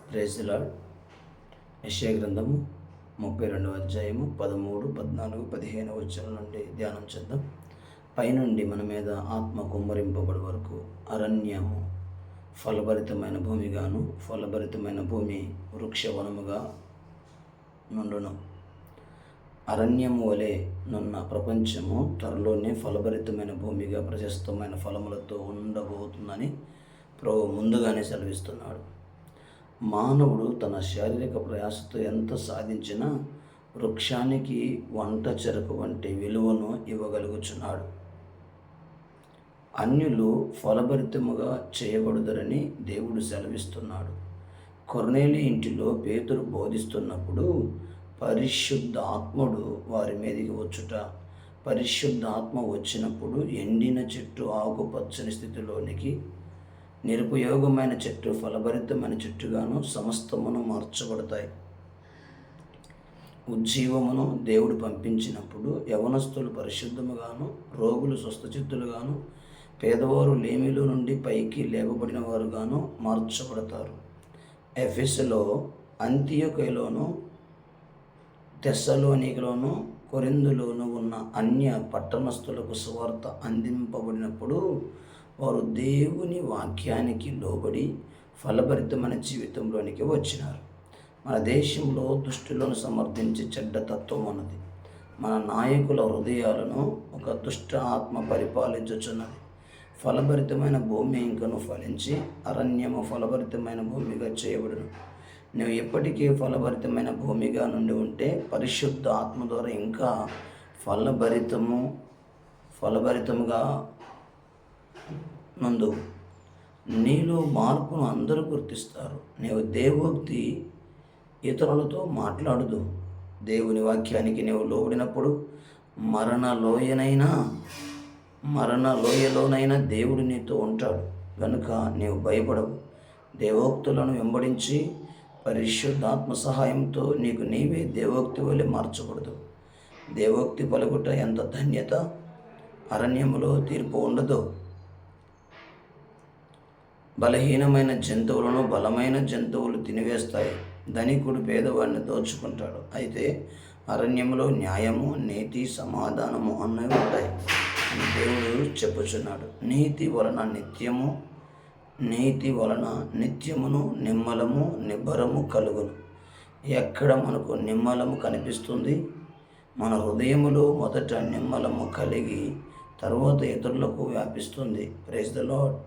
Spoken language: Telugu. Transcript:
Praise the lord. యెషయా గ్రంథము 32వ అధ్యాయము 13, 14, 15 వచనం నుండి ధ్యానం చేద్దాం. పైనుండి మన మీద ఆత్మ కుమ్మరింపబడి వరకు అరణ్యము ఫలభరితమైన భూమిగాను, ఫలభరితమైన భూమి వృక్షవనముగా నుండును. అరణ్యము వలె నున్న ప్రపంచము త్వరలోనే ఫలభరితమైన భూమిగా ప్రశస్తమైన ఫలములతో ఉండబోతుందని ప్రభువు ముందుగానే సెలవిస్తున్నాడు. మానవుడు తన శారీరక ప్రయాసతో ఎంత సాధించినా వృక్షానికి వంట చెరకు వంటి విలువను ఇవ్వగలుగుచున్నాడు. అన్యులు ఫలభరితముగా చేయబడుదరని దేవుడు సెలవిస్తున్నాడు. కొర్నేలి ఇంటిలో పేతురు బోధిస్తున్నప్పుడు పరిశుద్ధ ఆత్ముడు వారి మీదకి వచ్చుట, పరిశుద్ధ ఆత్మ వచ్చినప్పుడు ఎండిన చెట్టు ఆకుపచ్చని స్థితిలోనికి, నిరుపయోగమైన చెట్టు ఫలభరితమైన చెట్టుగాను సమస్తమును మార్చబడతాయి. ఉజ్జీవమును దేవుడు పంపించినప్పుడు యవనస్తులు పరిశుద్ధముగాను, రోగులు స్వస్థచిత్తులుగాను, పేదవారు లేమిలో నుండి పైకి లేపబడిన వారుగాను మార్చబడతారు. ఎఫెసులో, అంతియొకయలోను, తెస్సలోనికలోను, కొరింథులోను ఉన్న అన్య పట్టణస్థులకు సువార్త అందింపబడినప్పుడు వారు దేవుని వాక్యానికి లోబడి ఫలభరితమైన జీవితంలోనికి వచ్చినారు. మన దేశంలో దుష్టులను సమర్థించే చెడ్డ తత్వం ఉన్నది. మన నాయకుల హృదయాలను ఒక దుష్ట ఆత్మ పరిపాలించుచున్నది. ఫలభరితమైన భూమి ఇంకను ఫలించి అరణ్యము ఫలభరితమైన భూమిగా చేయబడును. నువ్వు ఎప్పటికీ ఫలభరితమైన భూమిగా నుండి ఉంటే పరిశుద్ధ ఆత్మ ద్వారా ఇంకా ఫలభరితముగా నందు నీలో మార్పును అందరూ గుర్తిస్తారు. నీవు దేవోక్తి ఇతరులతో మాట్లాడదు. దేవుని వాక్యానికి నీవు లోబడినప్పుడు మరణ లోయలోనైనా దేవుడు నీతో ఉంటాడు. కనుక నీవు భయపడవు. దేవోక్తులను వెంబడించి పరిశుద్ధాత్మ సహాయంతో నీకు నీవే దేవోక్తి వలె మార్చకూడదు. దేవోక్తి పలుకుట ఎంత ధన్యత! అరణ్యములో తీర్పు ఉండదు. బలహీనమైన జంతువులను బలమైన జంతువులు తినివేస్తాయి. ధనికుడు పేదవాడిని దోచుకుంటాడు. అయితే అరణ్యంలో న్యాయము, నీతి, సమాధానము అన్నవి ఉంటాయి అని దేవుడు చెప్పుచున్నాడు. నీతి వలన నిత్యమును నిమ్మలము నిబ్బరము కలుగును. ఎక్కడ మనకు నిమ్మలము కనిపిస్తుంది? మన హృదయములో మొదట నిమ్మలము కలిగి తర్వాత ఇతరులకు వ్యాపిస్తుంది. Praise the lord.